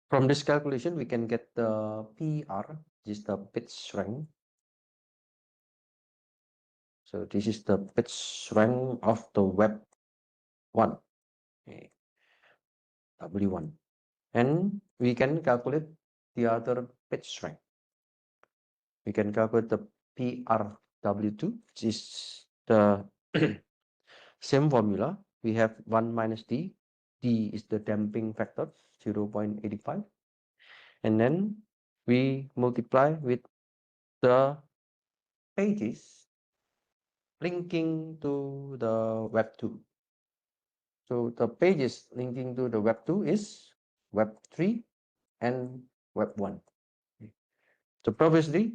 From this calculation, we can get the PR, which is the bit strength. So this is the bit strength of the web 1, okay, W1. And we can calculate the other bit strength. We can calculate the PRW2, which is the same formula. We have 1 minus D. D is the damping factor, 0.85. And then we multiply with the pages linking to the web 2. So the pages linking to the web 2 is web 3 and web 1. So previously,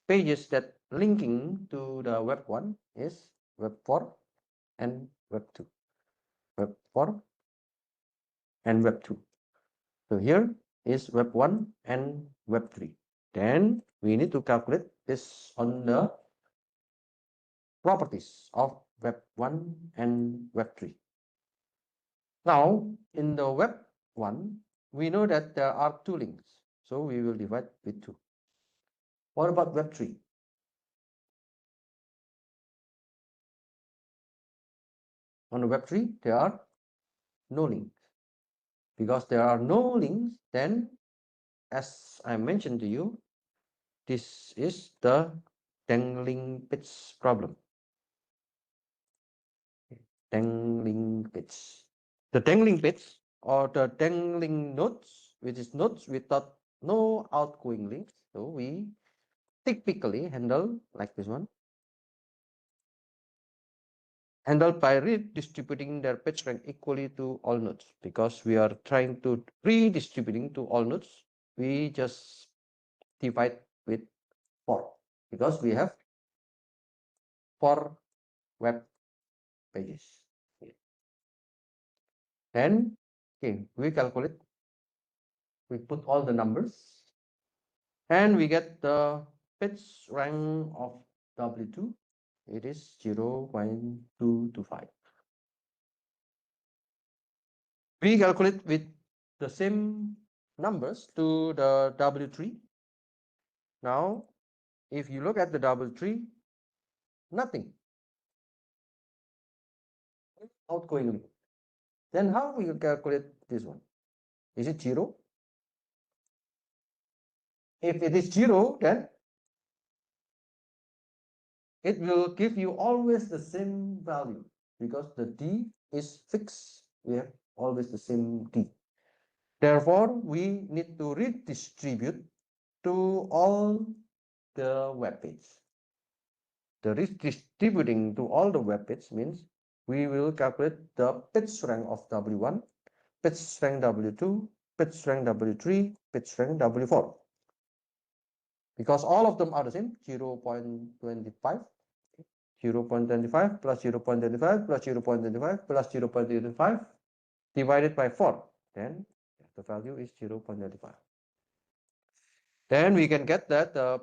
pages that linking to the web 1 is web 4 and web 2. Web 4 and web 2. So here is web 1 and web 3. Then we need to calculate this on the properties of web 1 and web 3. Now, in the web 1, we know that there are 2 links. So we will divide with 2. What about web 3? On the web 3, there are no links. Because there are no links, then as I mentioned to you, this is the dangling bits problem. Dangling bits. The dangling bits or the dangling nodes, which is nodes without no outgoing links. So we typically handle like this one. Handled by redistributing their bit strength equally to all nodes. Because we are trying to redistributing to all nodes, we just divide with 4 because we have 4 web pages. Then we calculate, we put all the numbers, and we get the bit rank of W2. It is 0.225. We calculate with the same numbers to the W3. Now, if you look at the W3, nothing outgoing link. Then how we calculate this one? Is it 0? If it is 0, then it will give you always the same value because the D is fixed. We have always the same D. Therefore, we need to redistribute to all the web pages. The redistributing to all the web pages means we will calculate the bit strength of W1, bit strength W2, bit strength W3, bit strength W4. Because all of them are the same, 0.25, 0.25 plus 0.25 plus 0.25 plus 0.25 divided by 4. Then the value is 0.25. Then we can get that the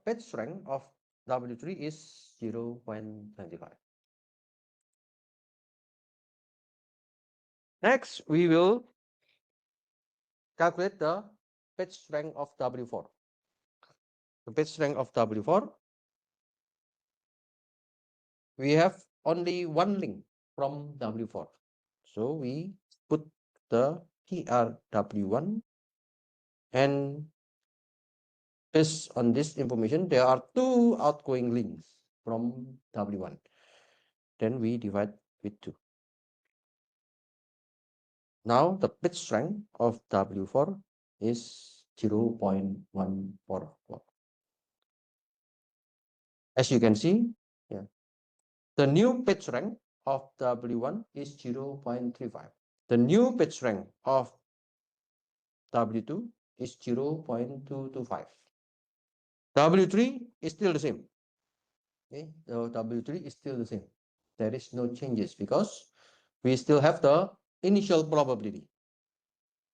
bit strength of W3 is 0.25. Next, we will calculate the bit strength of W4. The bit strength of W4, we have only one link from W4. So we put the PRW1, and based on this information, there are 2 outgoing links from W1. Then we divide with 2. Now the bit strength of W4 is 0.144. As you can see, the new bit strength of W1 is 0.35. The new bit strength of W2 is 0.225. W3 is still the same. Okay, the W3 is still the same. There is no changes because we still have the initial probability.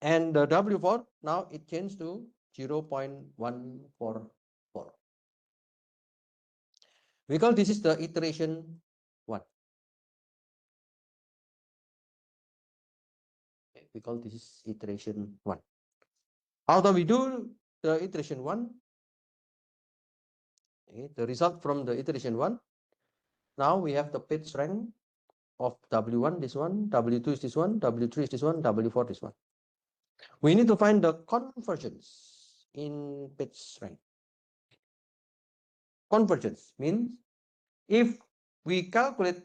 And the W4 now it changed to 0.144. We call this is the iteration 1. We call this is iteration 1. After we do the iteration 1, okay, the result from the iteration 1, now we have the page rank of W1, this one, W2 is this one, W3 is this one, W4 this one. We need to find the convergence in page rank. Convergence means if we calculate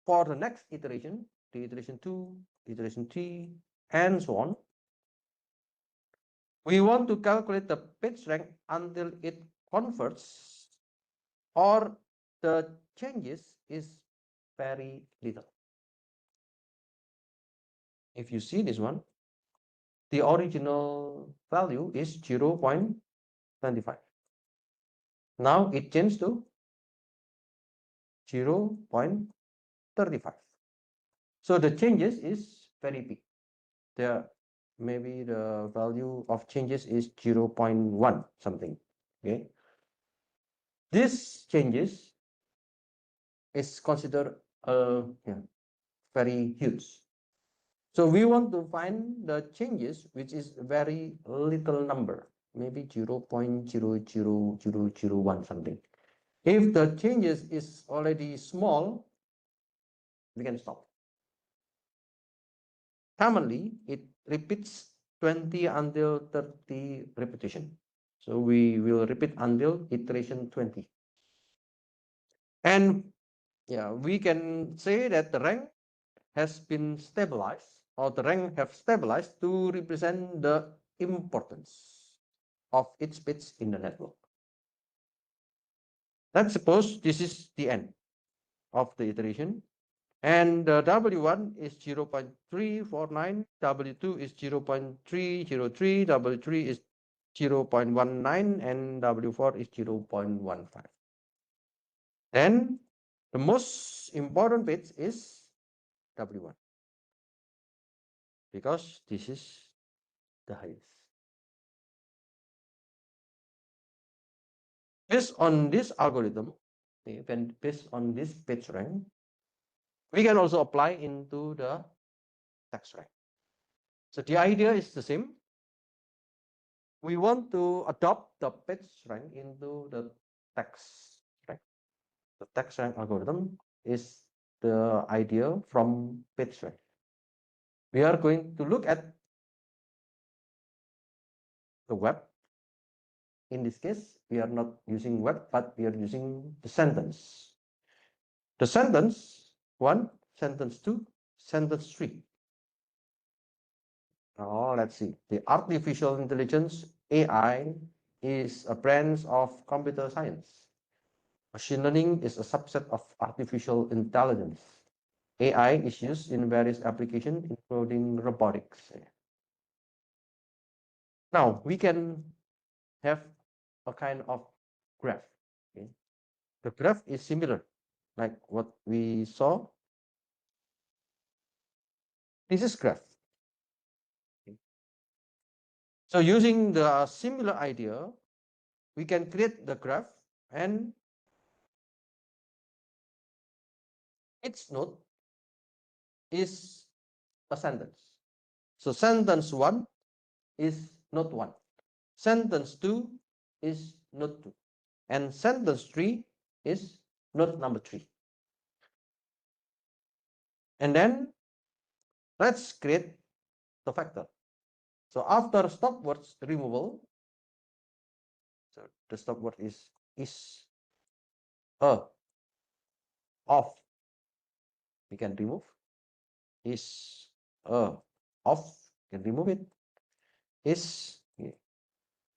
for the next iteration, the iteration 2, iteration 3, and so on, we want to calculate the page rank until it converges or the changes is very little. If you see this one, the original value is 0.25. Now it changed to 0.35. So the changes is very big. There maybe the value of changes is 0.1 something. Okay. This changes is considered very huge. So we want to find the changes which is very little number, maybe 0.00001 something. If the changes is already small, we can stop. Commonly, it repeats 20 until 30 repetition. So we will repeat until iteration 20. And yeah, we can say that the rank has been stabilized, or the rank have stabilized to represent the importance of each bit in the network. Let's suppose this is the end of the iteration, and W1 is 0.349, W2 is 0.303, W3 is 0.19, and W4 is 0.15. Then the most important bit is W1, because this is the highest. Based on this algorithm, based on this page rank, we can also apply into the text rank. So the idea is the same. We want to adopt the page rank into the text rank. The text rank algorithm is the idea from page rank. We are going to look at the web. In this case, we are not using web, but we are using the sentence. The sentence 1, sentence 2, sentence 3. Oh, let's see. The artificial intelligence, AI, is a branch of computer science. Machine learning is a subset of artificial intelligence. AI is used in various applications, including robotics. Now, we can have a kind of graph. Okay? The graph is similar, like what we saw. This is graph. Okay? So using the similar idea, we can create the graph, and its node is a sentence. So sentence 1 is node 1. Sentence 2 is node 2. And sentence 3 is node number 3. And then let's create the factor. So after stop words removal, so the stop word is a, of, we can remove, is a, of, can remove it, is,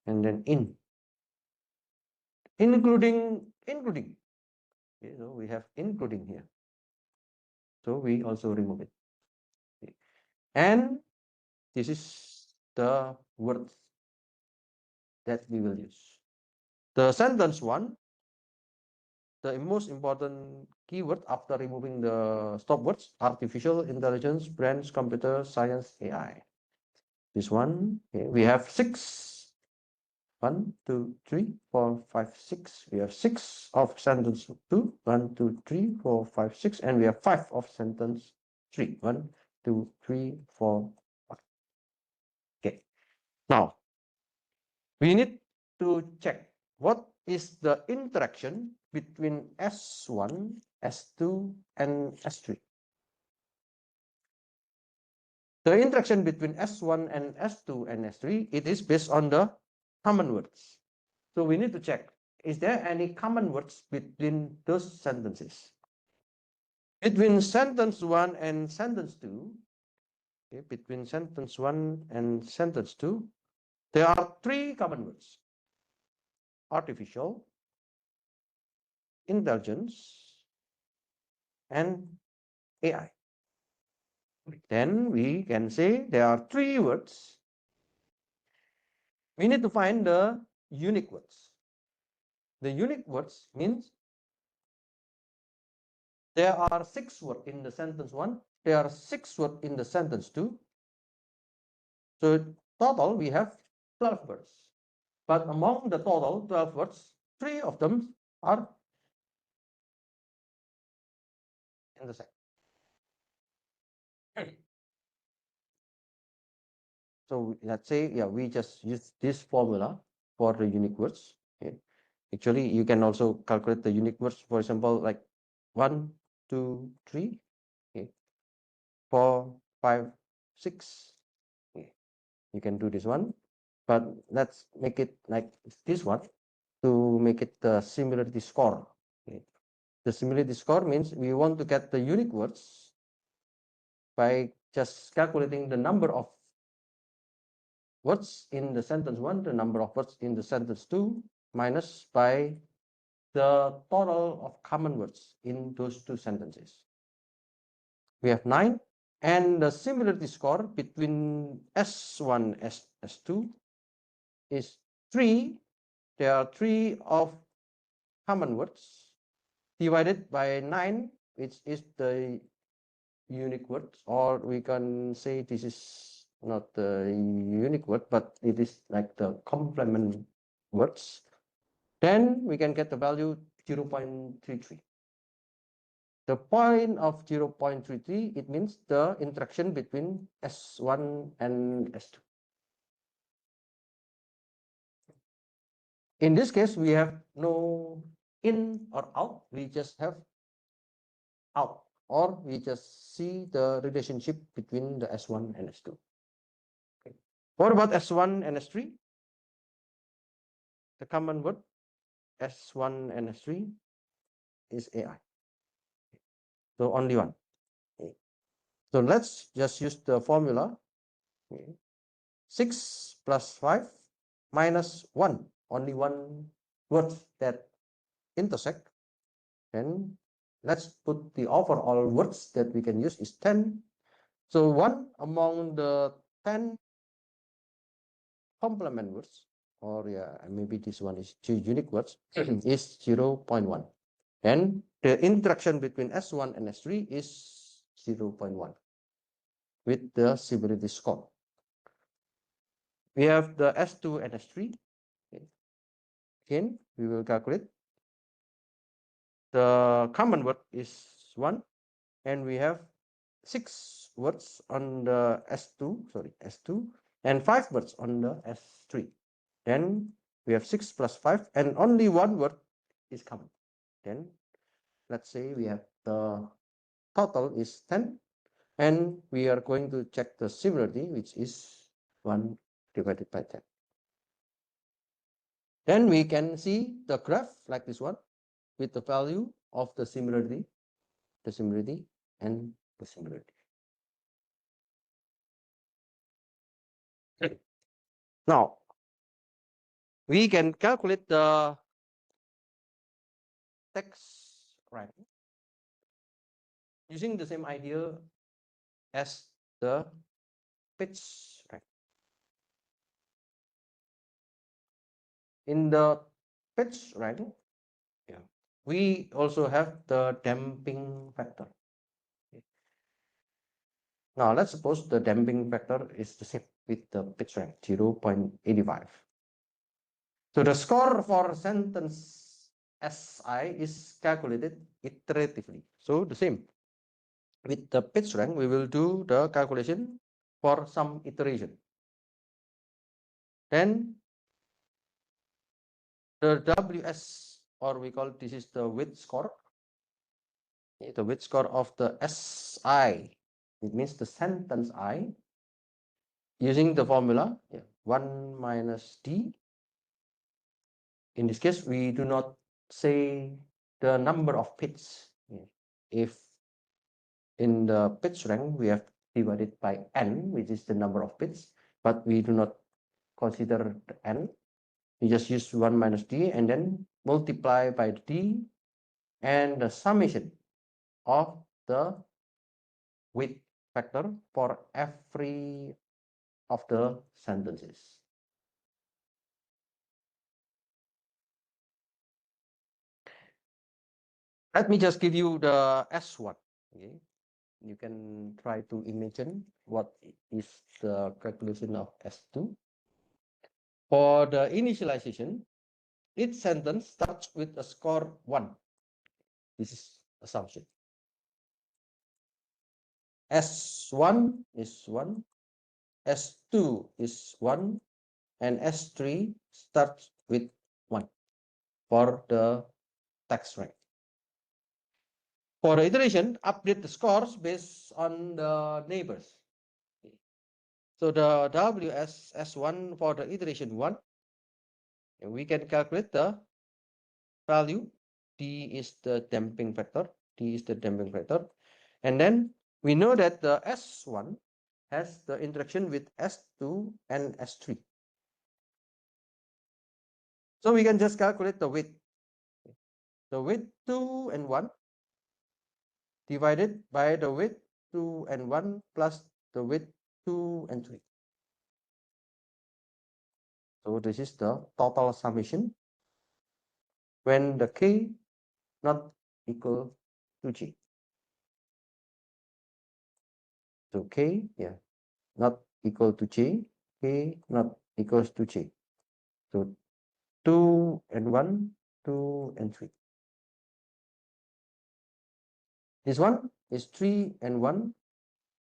and then including. Okay, so we have including here. So we also remove it. Okay. And this is the words that we will use. The sentence 1, the most important keyword after removing the stop words, artificial intelligence, branch, computer science, AI. This one, okay, we have 6. 1, 2, 3, 4, 5, 6. We have 6 of sentence 2. 1, 2, 3, 4, 5, 6. And we have 5 of sentence 3. 1, 2, 3, 4, 5. Okay. Now, we need to check what is the interaction between S1, S2, and S3. The interaction between S1 and S2 and S3, it is based on the common words. So we need to check, is there any common words between those sentences? Between sentence 1 and sentence 2, okay, between sentence 1 and sentence 2, there are 3 common words: artificial, intelligence, and AI. Then we can say there are 3 words. We need to find the unique words. The unique words means there are 6 words in the sentence 1, there are 6 words in the sentence 2. So total we have 12 words. But among the total 12 words, 3 of them are in the second. So let's say, yeah, we just use this formula for the unique words. Okay. Actually, you can also calculate the unique words, for example, like 1, 2, 3, okay, 4, 5, 6. Okay. You can do this one, but let's make it like this one to make it the similarity score. Okay. The similarity score means we want to get the unique words by just calculating the number of words in the sentence 1, the number of words in the sentence 2, minus by the total of common words in those 2 sentences. We have 9, and the similarity score between S1 and S2 is 3. There are 3 of common words divided by 9, which is the unique words, or we can say this is not the unique word, but it is like the complement words. Then we can get the value 0.33. The point of 0.33, it means the interaction between S1 and S2. In this case, we have no in or out, we just have out, or we just see the relationship between the S1 and S2. Okay. What about S1 and S3? The common word S1 and S3 is AI. So only one. Okay. So let's just use the formula. Okay. 6 plus 5 minus 1. Only one word that intersect. Then let's put the overall words that we can use is 10. So 1 among the 10 complement words, or yeah, maybe this one is 2 unique words, is 0.1. And the interaction between S1 and S3 is 0.1 with the similarity score. We have the S2 and S3. Okay. Again, we will calculate. The common word is 1, and we have 6 words on the S2, and 5 words on the S3. Then we have 6 plus 5, and only 1 word is common. Then let's say we have the total is 10, and we are going to check the similarity, which is 1 divided by 10. Then we can see the graph like this one with the value of the similarity, and the similarity. Now, we can calculate the text rank using the same idea as the pitch rank. In the pitch rank, yeah, we also have the damping factor. Okay. Now, let's suppose the damping factor is the same with the pitch rank, 0.85. So the score for sentence SI is calculated iteratively. So the same. With the pitch rank, we will do the calculation for some iteration. Then the WS, or we call this is the width score. The width score of the SI, it means the sentence I, using the formula 1 minus D. In this case, we do not say the number of bits. If in the bits rank we have divided by n, which is the number of bits, but we do not consider the n. We just use 1 minus D and then multiply by D and the summation of the width factor for every of the sentences. Let me just give you the S1. Okay, you can try to imagine what is the calculation of S2. For the initialization, each sentence starts with a score 1. This is assumption. S1 is 1, S2 is 1, and S3 starts with 1 for the text rank. For the iteration, update the scores based on the neighbors. So the WSS1 for the iteration 1, we can calculate the value. D is the damping factor. D is the damping factor. And then we know that the S1 has the interaction with S2 and S3. So we can just calculate the width. The width 2 and 1 divided by the width 2 and 1 plus the width 2 and 3. So this is the total summation when the K not equal to J. So K, not equal to J, K not equals to J. So 2 and 1, 2 and 3. This one is 3 and 1,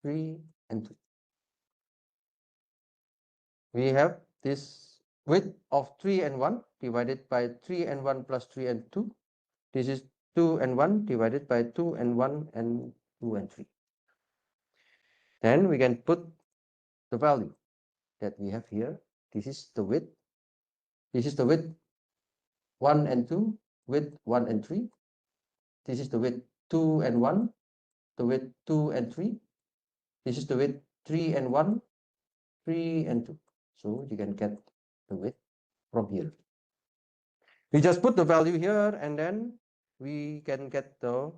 3 and 3. We have this width of 3 and 1 divided by 3 and 1 plus 3 and 2. This is 2 and 1 divided by 2 and 1 and 2 and 3. Then we can put the value that we have here. This is the width. This is the width 1 and 2, width 1 and 3. This is the width 2 and 1, the width 2 and 3. This is the width 3 and 1, 3 and 2. So you can get the width from here. We just put the value here and then we can get the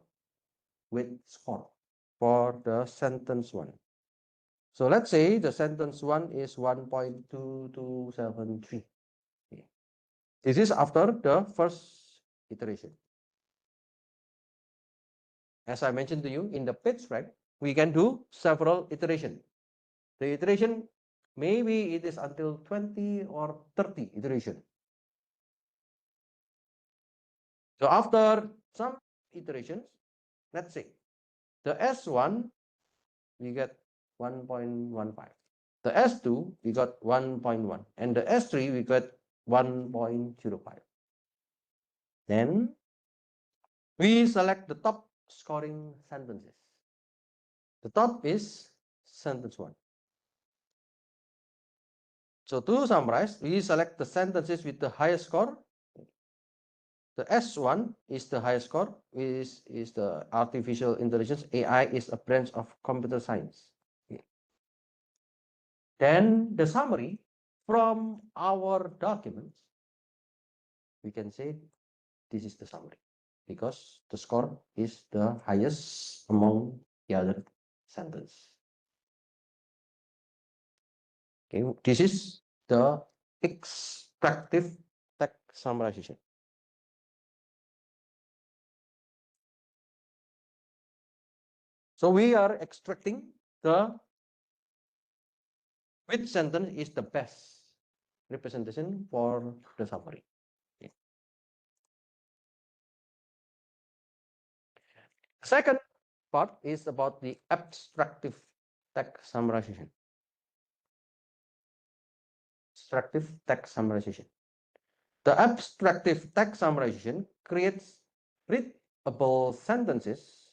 width score for the sentence 1. So let's say the sentence 1 is 1.2273. Okay. This is after the first iteration. As I mentioned to you, in the pitch rank, we can do several iterations. The iteration, maybe it is until 20 or 30 iteration. So after some iterations, let's say the S1, we get 1.15. The S2, we got 1.1. And the S3, we got 1.05. Then we select the top scoring sentences. The top is sentence 1. So to summarize, we select the sentences with the highest score. The S1 is the highest score, which is the artificial intelligence. AI is a branch of computer science. Then the summary from our documents, we can say this is the summary because the score is the highest among the other sentence. Okay, this is the extractive text summarization. So we are extracting which sentence is the best representation for the summary. Okay. Second part is about the abstractive text summarization. abstractive text summarization. The abstractive text summarization creates readable sentences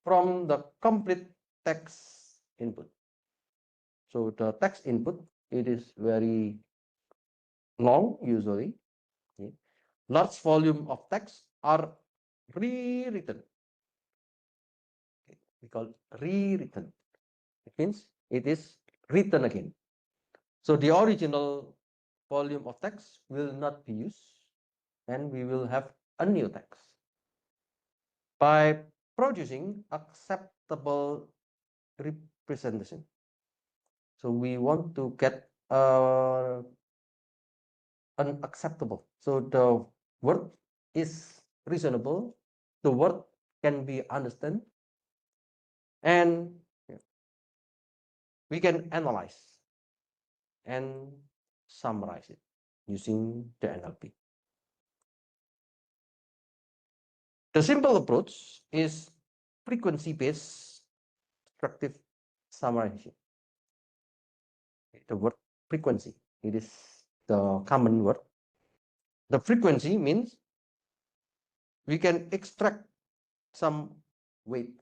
from the complete text input. So the text input, it is very long usually. Okay. Large volume of text are rewritten. Okay. We call rewritten. It means it is written again. So the original volume of text will not be used and we will have a new text. By producing acceptable representation. So we want to get unacceptable. So the word is reasonable, the word can be understood, and we can analyze and summarize it using the NLP. The simple approach is frequency-based structured summarization. The word frequency, it is the common word. The frequency means we can extract some weight.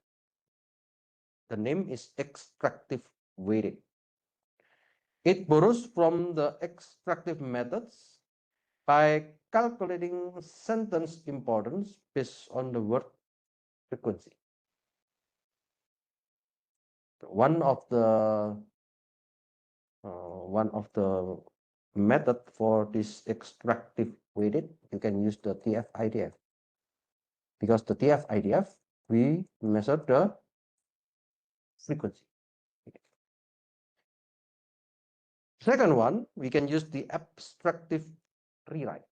The name is extractive weighting. It borrows from the extractive methods by calculating sentence importance based on the word frequency. One of the method for this extractive weighted, you can use the TF-IDF, because the TF-IDF we measure the frequency. Second one, we can use the abstractive rewrite.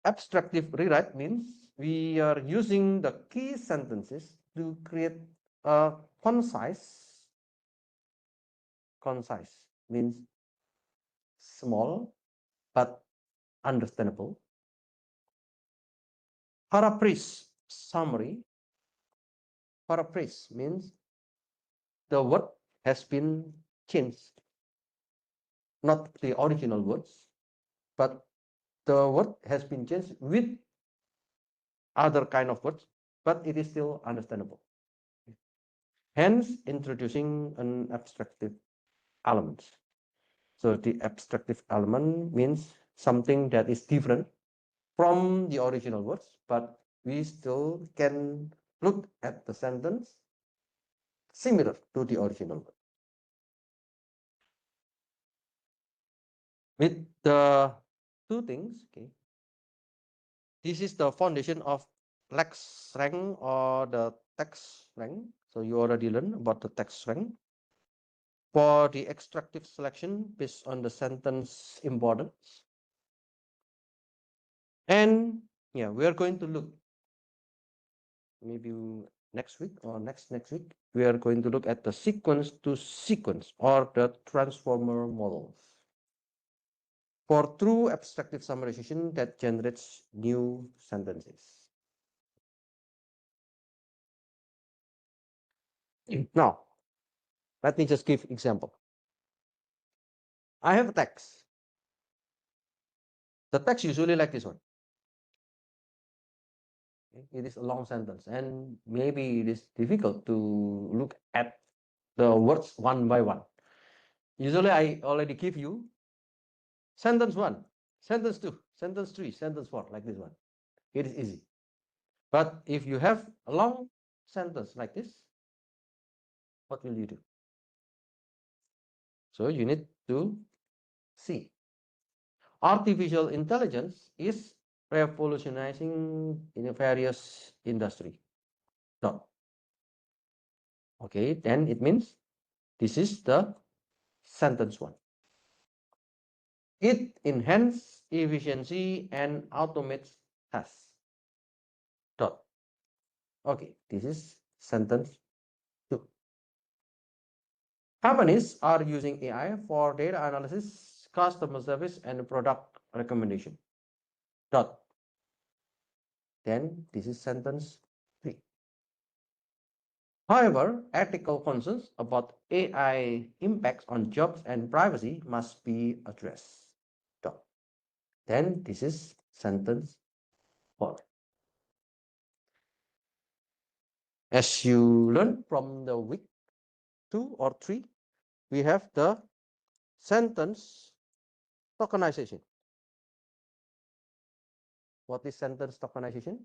Abstractive rewrite means we are using the key sentences to create a concise means small but understandable. Paraphrase summary. Paraphrase means the word has been changed, not the original words, but the word has been changed with other kind of words, but it is still understandable. Hence, introducing an abstractive element. So the abstractive element means something that is different from the original words, but we still can look at the sentence similar to the original word. With the two things, okay, this is the foundation of lex rank or the text rank. So you already learned about the text rank. For the extractive selection based on the sentence importance. And yeah, we are going to look maybe next week or next week, we are going to look at the sequence to sequence or the transformer models for true abstractive summarization that generates new sentences. Now, let me just give example. I have a text. The text usually like this one. It is a long sentence, and maybe it is difficult to look at the words one by one. Usually, I already give you sentence 1, sentence 2, sentence 3, sentence 4, like this one. It is easy. But if you have a long sentence like this, what will you do? So you need to see. Artificial intelligence is revolutionizing in various industry. Dot. Okay, then it means this is the sentence 1. It enhances efficiency and automates tasks. Dot. Okay, this is sentence 2. Companies are using AI for data analysis, customer service, and product recommendation. Dot. Then this is sentence 3. However, ethical concerns about AI impacts on jobs and privacy must be addressed. Then this is sentence 4. As you learn from the week 2 or 3, we have the sentence tokenization. What is sentence tokenization?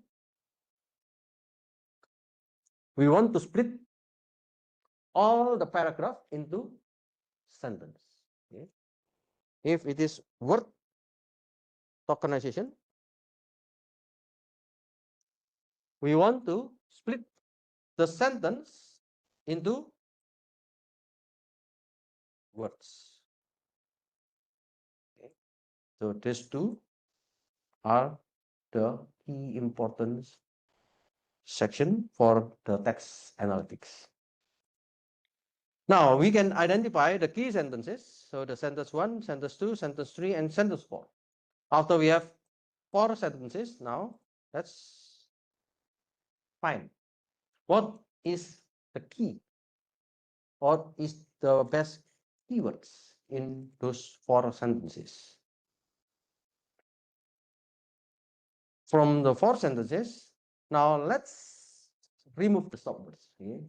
We want to split all the paragraph into sentence. Okay. If it is word tokenization, we want to split the sentence into words. Okay. So these two are the key importance section for the text analytics. Now we can identify the key sentences. So the sentence 1, sentence 2, sentence 3, and sentence 4. After we have 4 sentences, now let's find what is the key, what is the best keywords in those 4 sentences. From the 4 sentences, now let's remove the stop words. Okay.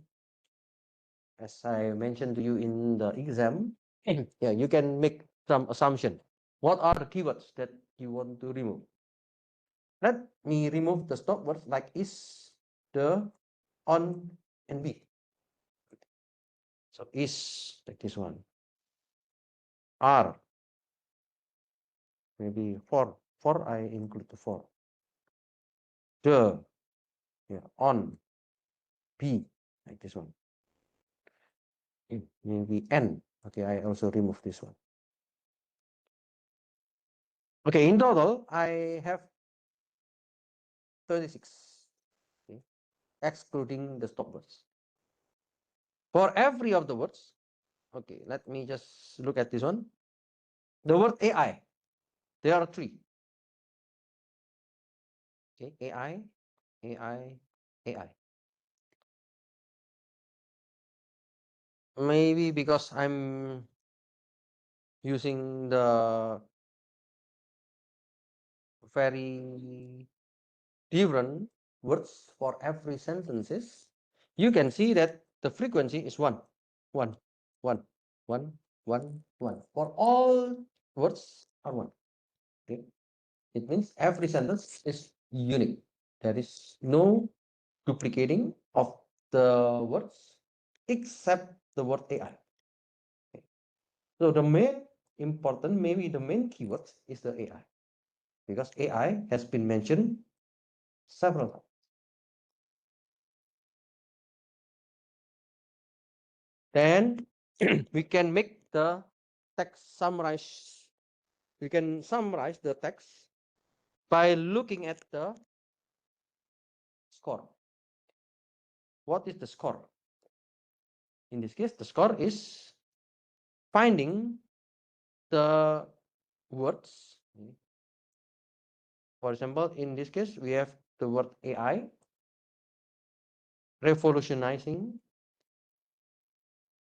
As I mentioned to you in the exam, yeah, you can make some assumption. What are the keywords that you want to remove? Let me remove the stop words like is, the, on, and be. So is, like this one. Are, maybe for I include the for. The, yeah, on, be, like this one. Maybe n. Okay, I also remove this one. Okay, in total, I have 36, okay, excluding the stop words. For every of the words, okay, let me just look at this one. The word AI, there are 3. Okay, AI, AI, AI. Maybe because I'm using the very different words for every sentences, you can see that the frequency is 1, 1, 1, 1, 1, 1. For all words are 1. Okay. It means every sentence is unique. There is no duplicating of the words except the word AI. Okay. So the main important, maybe the main keyword is the AI, because AI has been mentioned several times. Then we can make the text summarize. We can summarize the text by looking at the score. What is the score? In this case, the score is finding the words. For example, in this case, we have the word AI, revolutionizing,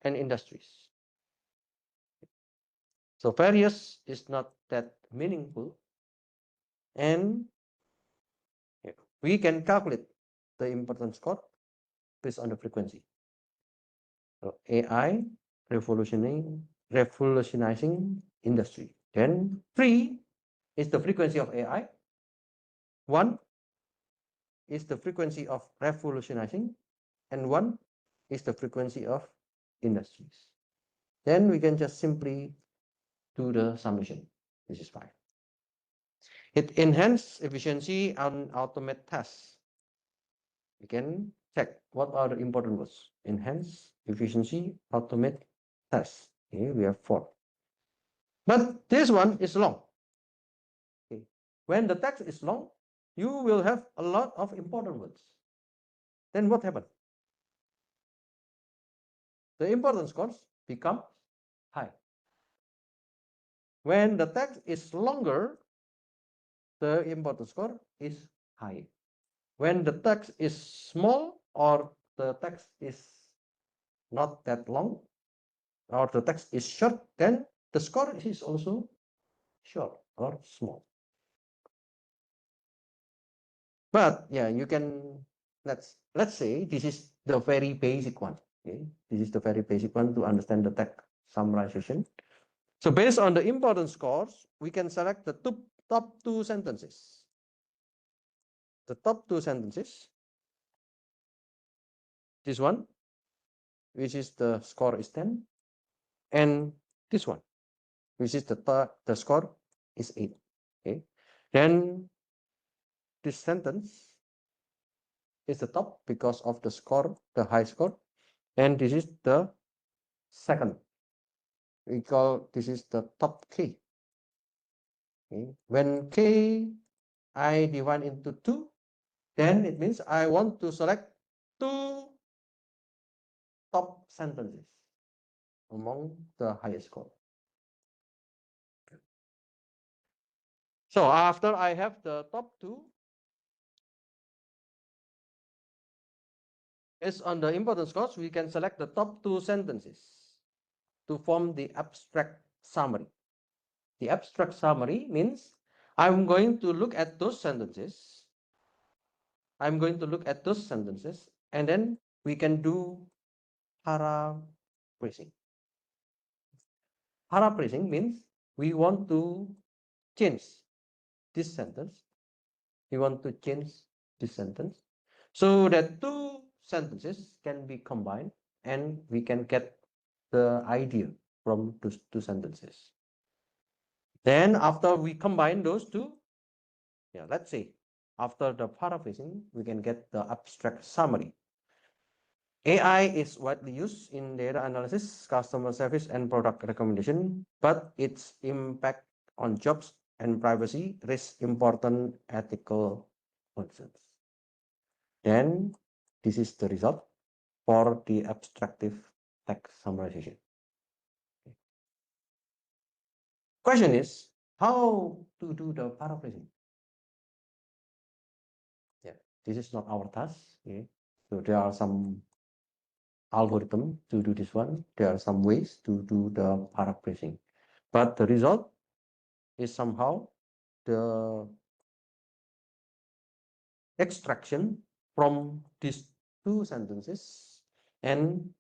and industries. So various is not that meaningful, and we can calculate the importance score based on the frequency. So AI revolutionizing industry. Then 3 is the frequency of AI. 1 is the frequency of revolutionizing, and 1 is the frequency of industries. Then we can just simply do the summation. This is 5. It enhances efficiency and automate tasks. We can check what are the important words. Enhance efficiency, automate tasks. Okay, we have 4. But this one is long. Okay. When the text is long, you will have a lot of important words. Then what happens? The importance scores become high. When the text is longer, the importance score is high. When the text is small or the text is not that long or the text is short, then the score is also short or small. But yeah, you can let's say this is the very basic one. Okay, this is the very basic one to understand the text summarization. So based on the importance scores, we can select the top two sentences. The top two sentences. This one, which is the score is 10, and this one, which is the score is 8. Okay, then this sentence is the top because of the score, the high score, and this is the second. We call this is the top K. Okay. When K I divide into 2, then it means I want to select 2 top sentences among the highest score. So after I have the top 2, based on the importance scores, we can select the top 2 sentences to form the abstract summary. The abstract summary means I'm going to look at those sentences. I'm going to look at those sentences, and then we can do paraphrasing. Paraphrasing means we want to change this sentence. We want to change this sentence so that 2 sentences can be combined and we can get the idea from those 2 sentences. Then after we combine those 2, yeah, let's say after the paraphrasing, we can get the abstract summary. AI is widely used in data analysis, customer service, and product recommendation, but its impact on jobs and privacy raise important ethical concerns. Then this is the result for the abstractive text summarization. Okay. Question is how to do the paraphrasing? Yeah, this is not our task. Okay. So there are some algorithm to do this one. There are some ways to do the paraphrasing, but the result is somehow the extraction from these 2 sentences and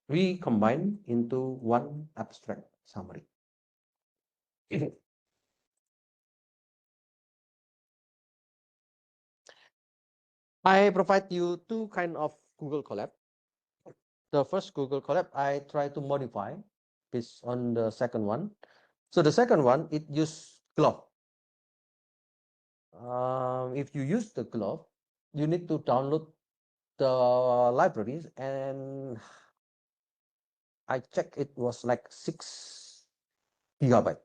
we combine into one abstract summary. I provide you 2 kind of Google Colab. The first Google Colab I try to modify based on the second one. So the second one, it use glove. If you use the glove, you need to download the libraries, and I checked it was like 6 gigabyte.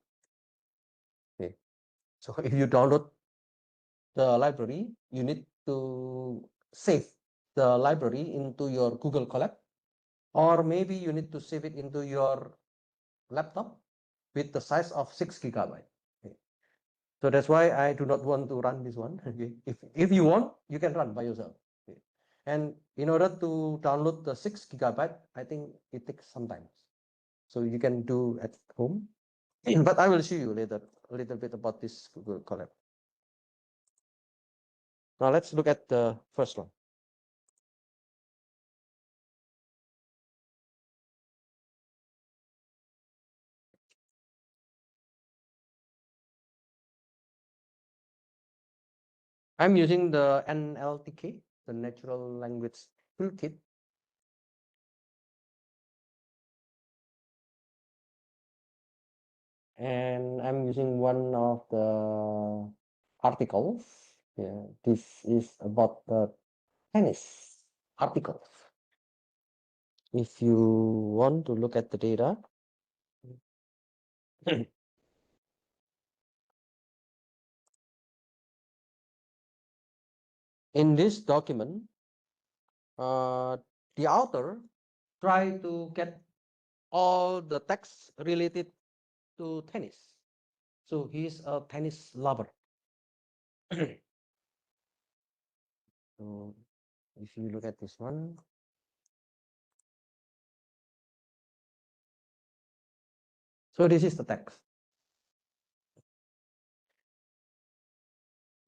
Okay, so if you download the library, you need to save the library into your Google Colab, or maybe you need to save it into your laptop with the size of 6 gigabyte. Okay. So that's why I do not want to run this one. Okay. If you want, you can run by yourself. Okay. And in order to download the 6 gigabyte, I think it takes some time. So you can do at home. But I will show you later a little bit about this Google Colab. Now let's look at the first one. I'm using the NLTK, the Natural Language Toolkit. And I'm using one of the articles. Yeah, this is about the tennis articles. If you want to look at the data, in this document, the author try to get all the text related to tennis. So he's a tennis lover. So if you look at this one, so this is the text.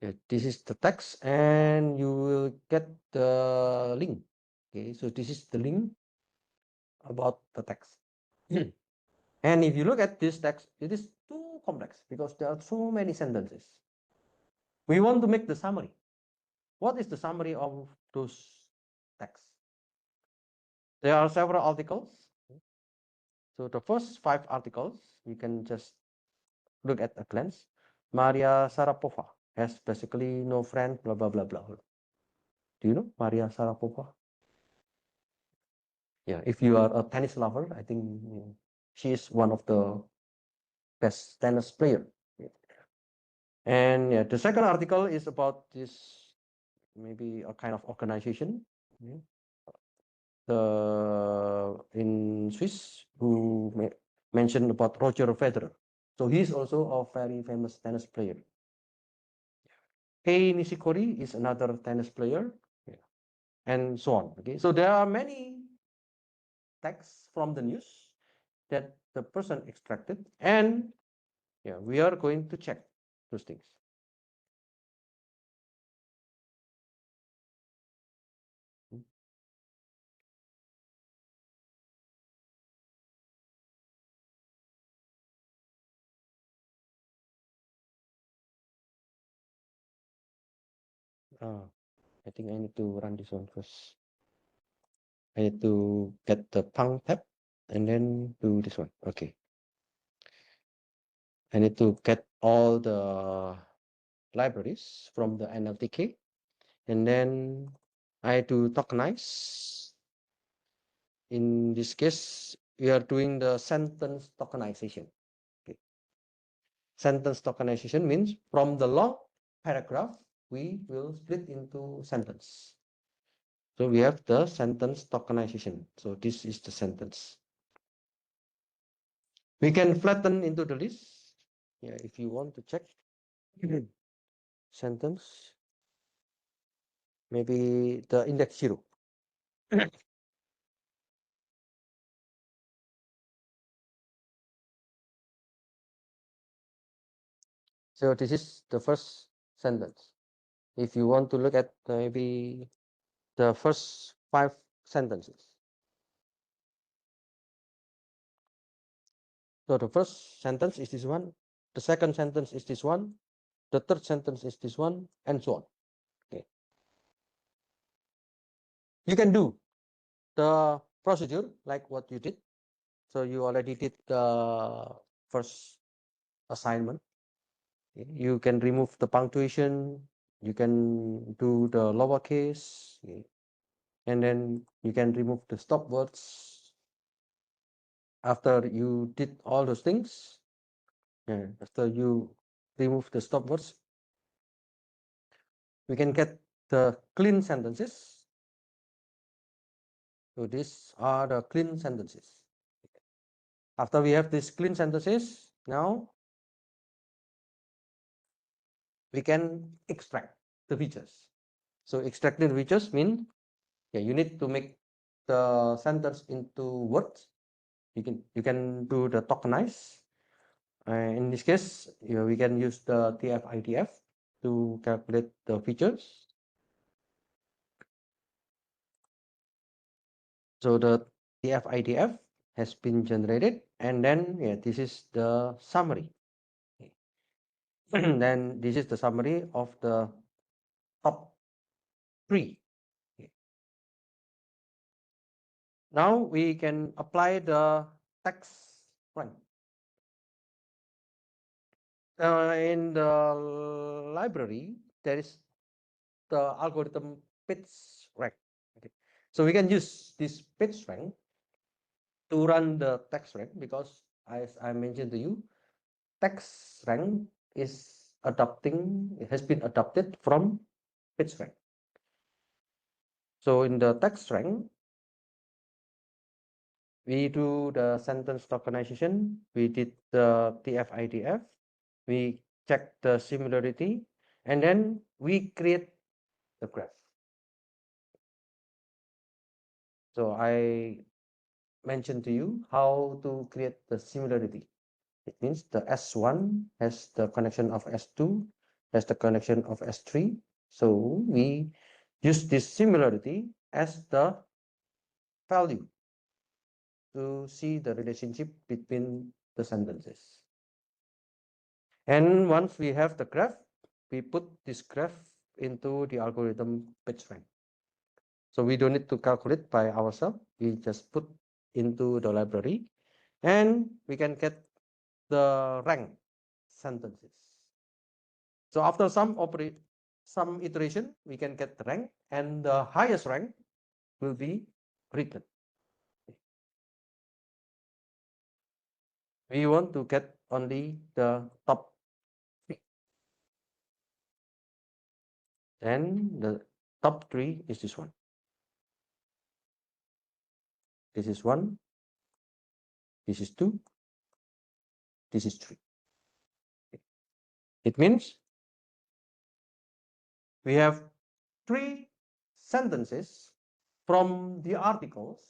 Yeah, this is the text, and you will get the link. Okay, so this is the link about the text. And if you look at this text, it is too complex because there are so many sentences. We want to make the summary. What is the summary of those texts? There are several articles. So the first 5 articles, you can just look at a glance. Maria Sharapova has basically no friend, blah, blah, blah, blah. Do you know Maria Sharapova? Yeah, if you are a tennis lover, I think she is one of the best tennis player. Yeah. And yeah, the second article is about this, maybe a kind of organization. Yeah. In Swiss, who mentioned about Roger Federer. So he's also a very famous tennis player. Kei Nishikori is another tennis player, yeah, and so on. Okay, so there are many texts from the news that the person extracted, and yeah, we are going to check those things. I think I need to run this one first. I need to get the punk tab and then do this one. Okay. I need to get all the libraries from the NLTK, and then I do tokenize. In this case, we are doing the sentence tokenization. Okay. Sentence tokenization means from the long paragraph, we will split into sentence. So we have the sentence tokenization. So this is the sentence. We can flatten into the list. Yeah, if you want to check sentence, maybe the index 0. So this is the first sentence. If you want to look at maybe the first 5 sentences. So the first sentence is this one, the second sentence is this one, the third sentence is this one, and so on. Okay. You can do the procedure like what you did. So you already did the first assignment. Okay. You can remove the punctuation, you can do the lowercase, okay, and then you can remove the stop words. After you did all those things, after you remove the stop words, we can get the clean sentences. So these are the clean sentences. After we have these clean sentences, now we can extract the features. So extracting features mean, yeah, you need to make the sentence into words. You can do the tokenize. In this case, we can use the TF-IDF to calculate the features. So the TF-IDF has been generated, and then this is the summary. Then this is the summary of the top 3. Now we can apply the text rank. In the library, there is the algorithm page rank. Okay. So we can use this page rank to run the text rank because, as I mentioned to you, text rank is it has been adopted from page rank. So in the text rank, we do the sentence tokenization, we did the TF-IDF, we check the similarity, and then we create the graph. So I mentioned to you how to create the similarity. It means the S1 has the connection of S2, has the connection of S3. So we use this similarity as the value to see the relationship between the sentences. And once we have the graph, we put this graph into the algorithm PageRank. So we don't need to calculate by ourselves. We just put into the library and we can get the rank sentences. So after some iteration, we can get the rank, and the highest rank will be written. We want to get only the top 3. And the top 3 is this one. This is 1, this is 2, this is 3. It means we have 3 sentences from the articles,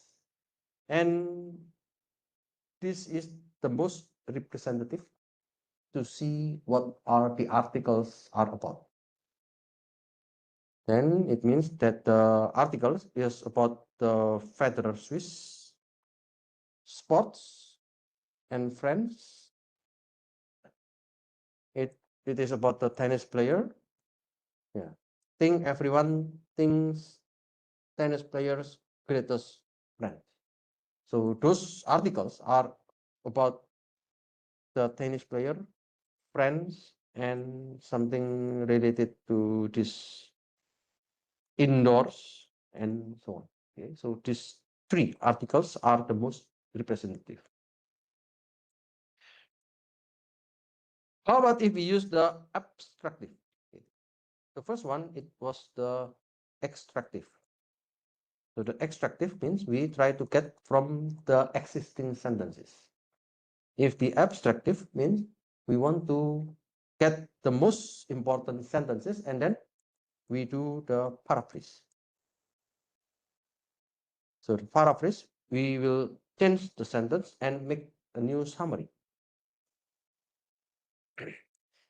and this is the most representative to see what are the articles are about. Then it means that the article is about the Federer Swiss sports and friends. It is about the tennis player. Yeah, think everyone thinks tennis players greatest friend. So those articles are about the tennis player, friends, and something related to this indoors and so on. Okay, so these 3 articles are the most representative. How about if we use the abstractive? Okay. The first one, it was the extractive. So the extractive means we try to get from the existing sentences. If the abstractive means we want to get the most important sentences and then we do the paraphrase. So the paraphrase, we will change the sentence and make a new summary.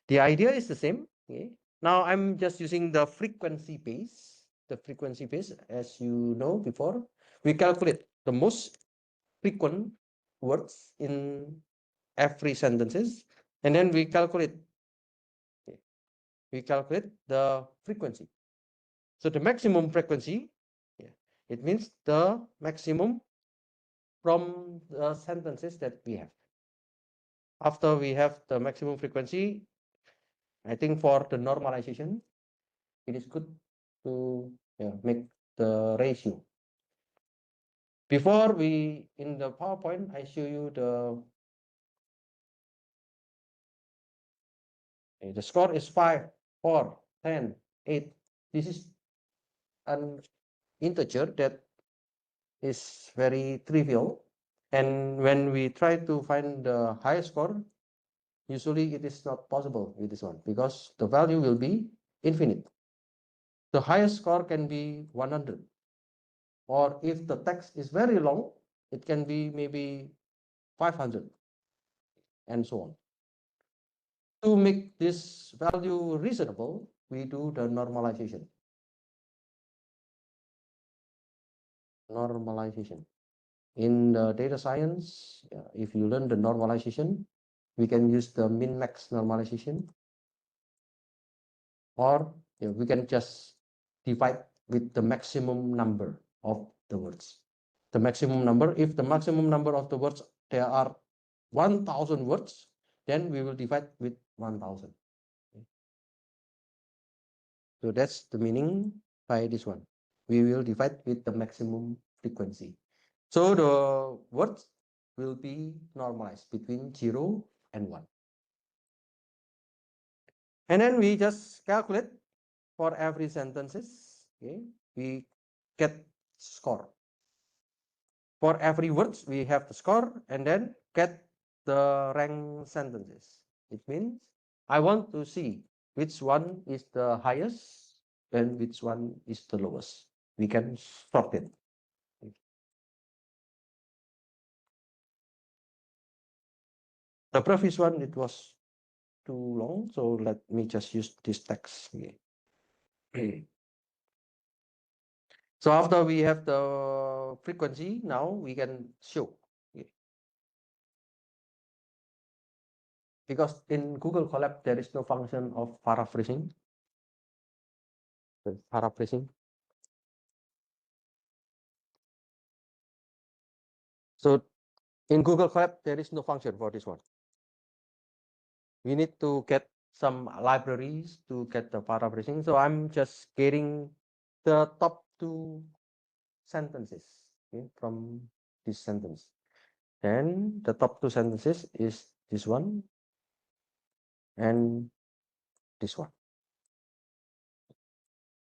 The idea is the same. Okay. Now I'm just using the frequency base. The frequency base, as you know before, we calculate the most frequent words in every sentences, and then we calculate the frequency. So the maximum frequency, yeah, it means the maximum from the sentences that we have. After we have the maximum frequency, I think for the normalization, it is good to make the ratio. Before in the PowerPoint, I show you the score is 5, 4, 10, 8. This is an integer that is very trivial. And when we try to find the highest score, usually it is not possible with this one because the value will be infinite. The highest score can be 100. Or if the text is very long, it can be maybe 500 and so on. To make this value reasonable, we do the normalization. Normalization. In the data science, if you learn the normalization, we can use the min-max normalization, or we can just divide with the maximum number of the words. The maximum number, if the maximum number of the words, there are 1000 words, then we will divide with 1000. So that's the meaning by this one. We will divide with the maximum frequency. So the words will be normalized between 0 and 1. And then we just calculate for every sentences. Okay, we get score. For every words, we have the score and then get the rank sentences. It means I want to see which one is the highest and which one is the lowest. We can sort it. The previous one, it was too long, so let me just use this text here. So after we have the frequency, now we can show. Because in Google Colab, there is no function of paraphrasing. Paraphrasing. So in Google Colab, there is no function for this one. We need to get some libraries to get the paraphrasing. So I'm just getting the top two sentences, okay, from this sentence. And the top two sentences is this one and this one.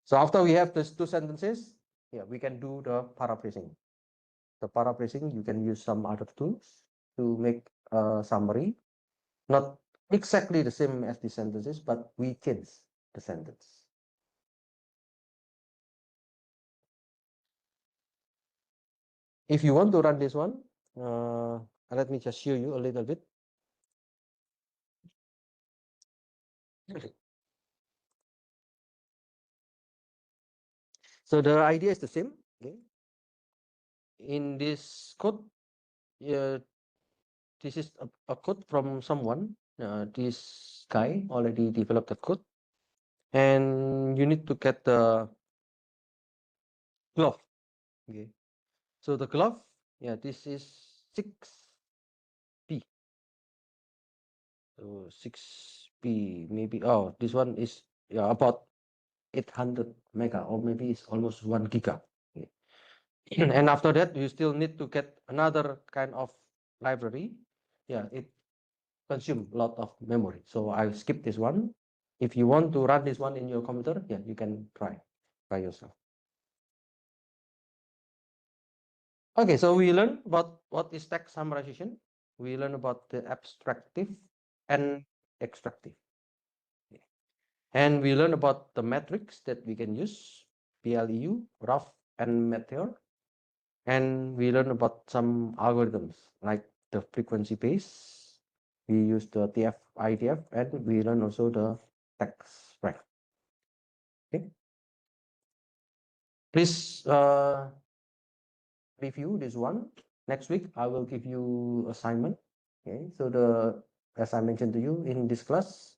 So after we have these two sentences, yeah, we can do the paraphrasing. The paraphrasing, you can use some other tools to make a summary, not exactly the same as the sentences, but we change the sentence. If you want to run this one, let me just show you a little bit. So the idea is the same. Okay. In this code, this is a code from someone. This guy already developed the code, and you need to get the glove. Okay. So the glove, yeah, this is 6p. So 6p maybe. Oh, this one is, yeah, about 800 mega, or maybe it's almost 1 giga. Okay. And after that, you still need to get another kind of library. Yeah, it consumes a lot of memory. So I skip this one. If you want to run this one in your computer, yeah, you can try by yourself. Okay, so we learn about what is text summarization. We learn about the abstractive and extractive. And we learn about the metrics that we can use, PLEU, rough, and meteor. And we learn about some algorithms like the frequency base. We use the TF, ITF, and we learn also the text rank. Okay. Please review this one. Next week, I will give you assignment. Okay. So as I mentioned to you in this class,